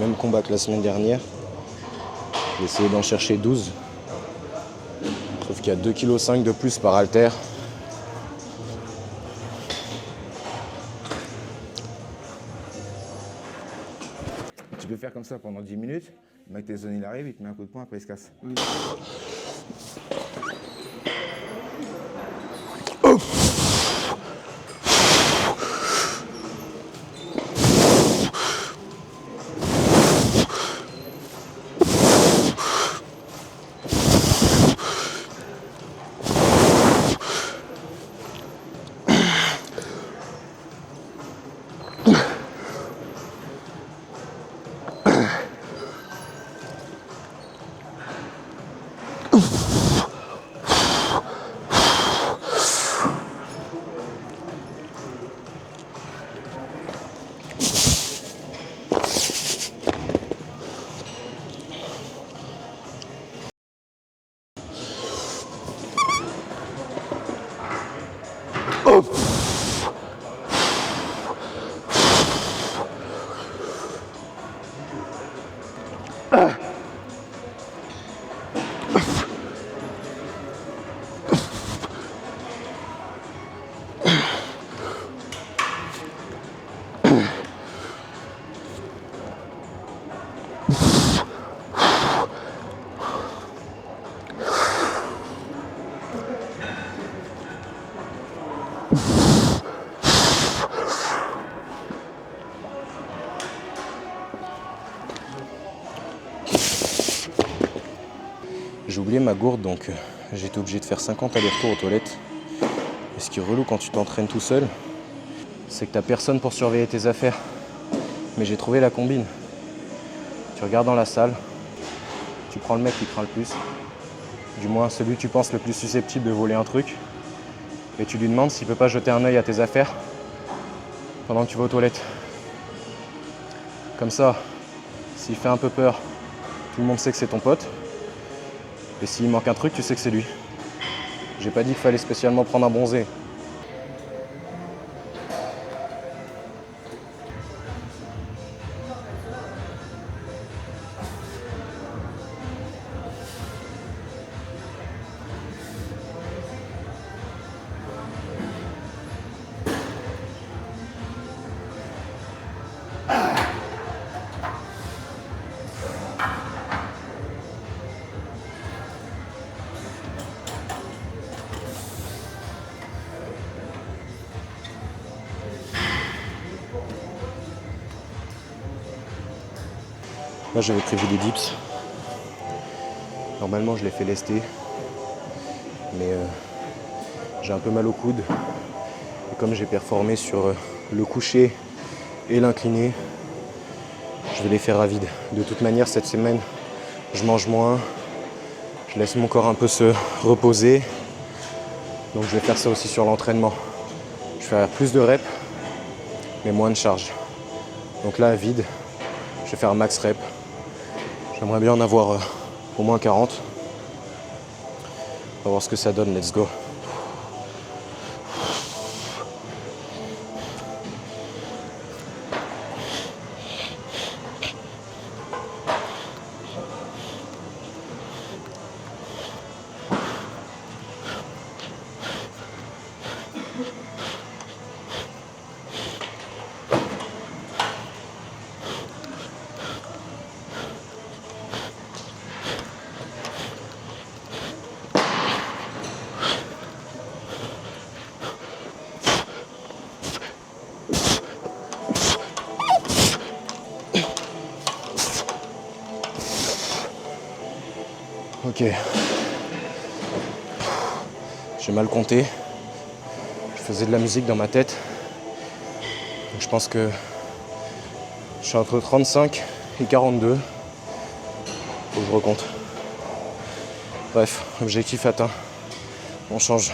Même combat que la semaine dernière. J'ai essayé d'en chercher 12. Je trouve qu'il y a 2,5 kg de plus par haltère. Tu peux faire comme ça pendant 10 minutes. Le mec Tyson il arrive, il te met un coup de poing, après il se casse. Oui. J'ai oublié ma gourde, donc j'ai été obligé de faire 50 allers-retours aux toilettes. Et ce qui est relou quand tu t'entraînes tout seul, c'est que t'as personne pour surveiller tes affaires. Mais j'ai trouvé la combine. Tu regardes dans la salle, tu prends le mec qui craint le plus, du moins celui que tu penses le plus susceptible de voler un truc, et tu lui demandes s'il peut pas jeter un œil à tes affaires pendant que tu vas aux toilettes. Comme ça, s'il fait un peu peur, tout le monde sait que c'est ton pote. Et s'il manque un truc, tu sais que c'est lui. J'ai pas dit qu'il fallait spécialement prendre un bronzé. Là, j'avais prévu des dips. Normalement, je les fais lester. Mais j'ai un peu mal au coude. Et comme j'ai performé sur le couché et l'incliné, je vais les faire à vide. De toute manière, cette semaine, je mange moins. Je laisse mon corps un peu se reposer. Donc je vais faire ça aussi sur l'entraînement. Je vais faire plus de reps, mais moins de charge. Donc là, à vide, je vais faire un max rep. J'aimerais bien en avoir au moins 40. On va voir ce que ça donne, let's go. Ok. J'ai mal compté. Je faisais de la musique dans ma tête. Donc je pense que je suis entre 35 et 42. Faut que je recompte. Bref, objectif atteint. On change.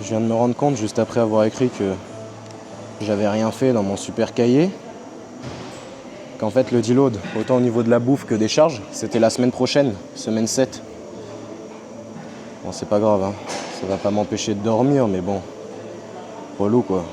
Je viens de me rendre compte juste après avoir écrit que j'avais rien fait dans mon super cahier. Qu'en fait le deload, autant au niveau de la bouffe que des charges, c'était la semaine prochaine, semaine 7. Bon, c'est pas grave, hein. Ça va pas m'empêcher de dormir, mais bon, relou quoi.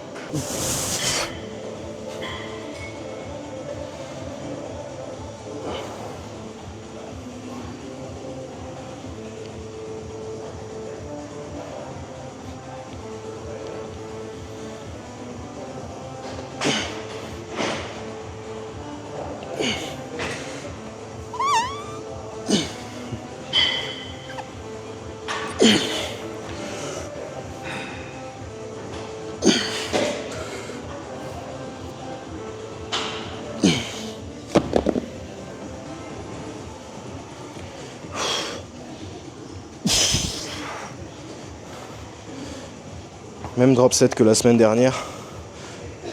Même drop set que la semaine dernière.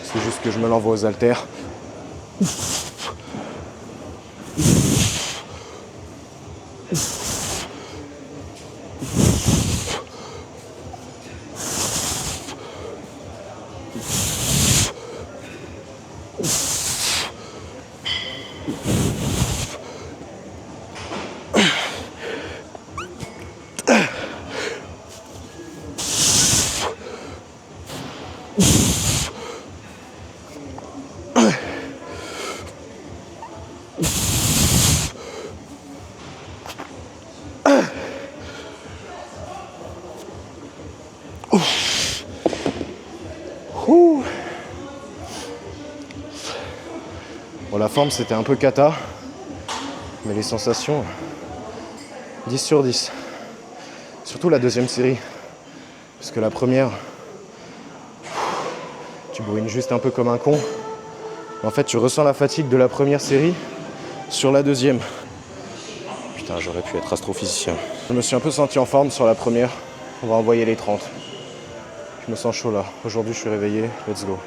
C'est juste que je me l'envoie aux haltères. Bon, la forme c'était un peu cata, mais les sensations 10 sur 10. Surtout la deuxième série, parce que la première, tu bourrines juste un peu comme un con. En fait, tu ressens la fatigue de la première série sur la deuxième. Putain, j'aurais pu être astrophysicien. Je me suis un peu senti en forme sur la première. On va envoyer les 30. Je me sens chaud là. Aujourd'hui, je suis réveillé. Let's go.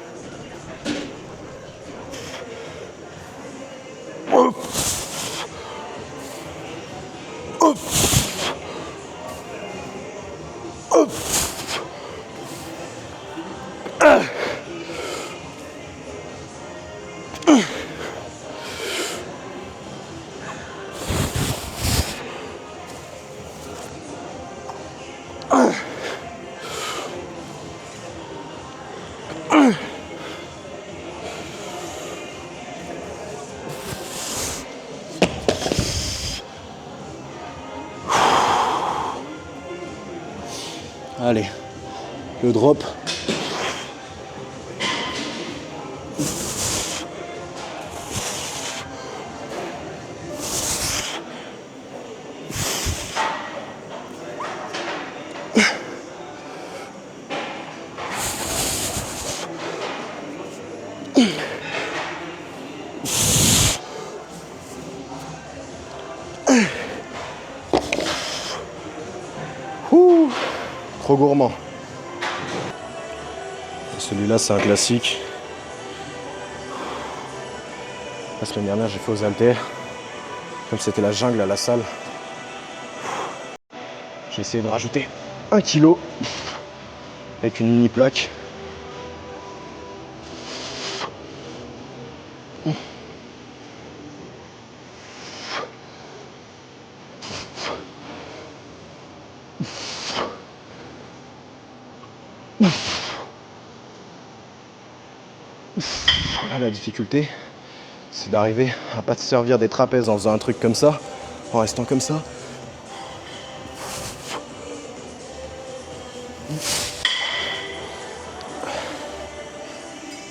Allez, le drop. Trop gourmand. Celui-là, c'est un classique. La semaine dernière, j'ai fait aux haltères. Comme c'était la jungle à la salle. J'ai essayé de rajouter 1 kg avec une mini plaque. Là, la difficulté, c'est d'arriver à pas te servir des trapèzes en faisant un truc comme ça, en restant comme ça.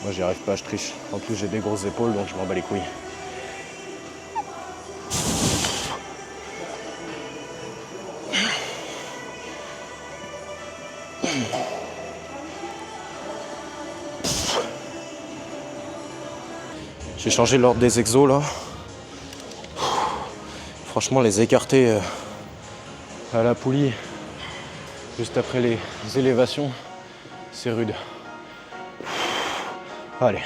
Moi, j'y arrive pas, je triche. En plus, j'ai des grosses épaules, donc je m'en bats les couilles. J'ai changé l'ordre des exos là. Franchement, les écarter à la poulie juste après les élévations, c'est rude. Allez.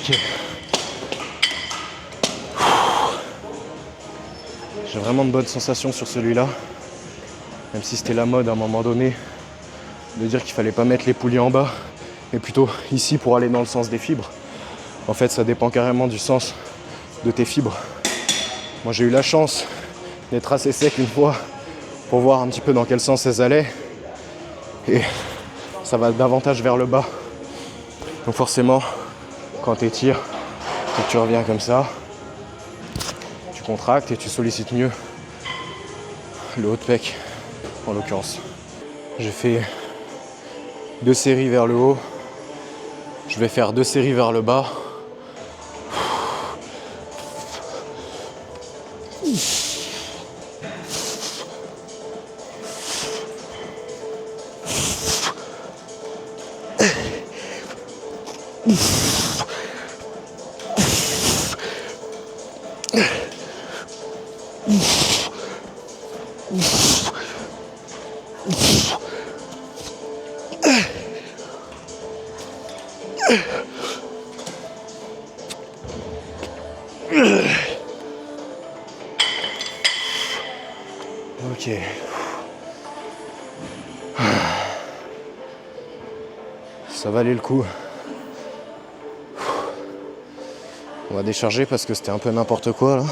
Ok. J'ai vraiment de bonnes sensations sur celui-là. Même si c'était la mode à un moment donné de dire qu'il fallait pas mettre les poulies en bas, mais plutôt ici pour aller dans le sens des fibres. En fait, ça dépend carrément du sens de tes fibres. Moi, j'ai eu la chance d'être assez sec une fois pour voir un petit peu dans quel sens elles allaient. Et ça va davantage vers le bas. Donc forcément, quand tu étires et que tu reviens comme ça, tu contractes et tu sollicites mieux le haut de pec, en l'occurrence. J'ai fait 2 séries vers le haut. Je vais faire 2 séries vers le bas. Ok. Ça valait le coup. On va décharger parce que c'était un peu n'importe quoi là.